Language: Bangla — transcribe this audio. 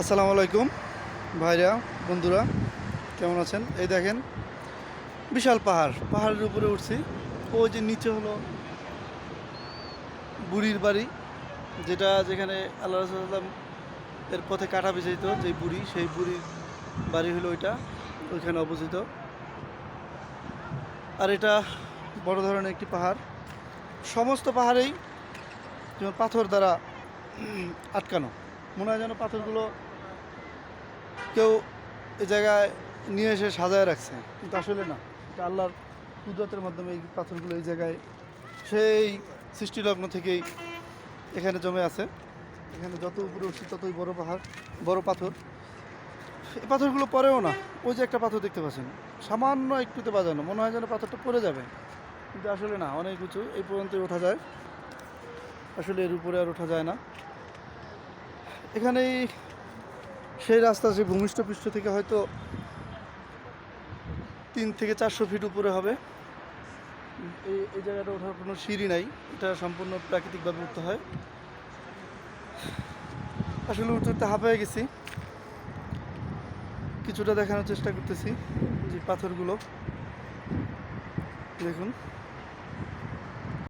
আসসালামু আলাইকুম ভাইরা, বন্ধুরা, কেমন আছেন? এই দেখেন বিশাল পাহাড়ের উপরে উঠছি। ওই যে নিচে হলো বুড়ির বাড়ি, যেখানে আল্লাহ রাসূল এর পথে কাটা বিছাইতো, যে বুড়ি, সেই বুড়ির বাড়ি হলো ওইটা, ওইখানে অবস্থিত। আর এটা বড় ধরনের একটি পাহাড়। সমস্ত পাহাড়েই যেমন পাথর দ্বারা আটকানো, মনে হয় যেন পাথরগুলো কেউ এই জায়গায় নিয়ে এসে সাজায় রাখছে, কিন্তু আসলে না, এটা আল্লাহর কুদরতের মাধ্যমে এই পাথরগুলো এই জায়গায় সেই সৃষ্টিলগ্ন থেকেই এখানে জমে আছে। এখানে যত উপরে উঠছি ততই বড় পাহাড়, বড় পাথর। এই পাথরগুলো পড়েও না। ওই যে একটা পাথর দেখতে পাচ্ছেন, সামান্য একটুতে বাজানো, মনে হয় যেন পাথরটা পড়ে যাবে, কিন্তু আসলে না, অনেক উঁচু, এই পর্যন্তই ওঠা যায়, আসলে এর উপরে আর ওঠা যায় না। এখানেই সেই রাস্তা, সেই ভূমিষ্ঠ পৃষ্ঠ থেকে হয়তো 300 থেকে 400 ফিট উপরে হবে। এই জায়গাটা ওঠার কোনো সিঁড়ি নাই, এটা সম্পূর্ণ প্রাকৃতিকভাবে উঠতে হয়। আসলে উঠতে উঠতে হাঁপিয়ে গেছি। কিছুটা দেখানোর চেষ্টা করতেছি, যে পাথরগুলো দেখুন।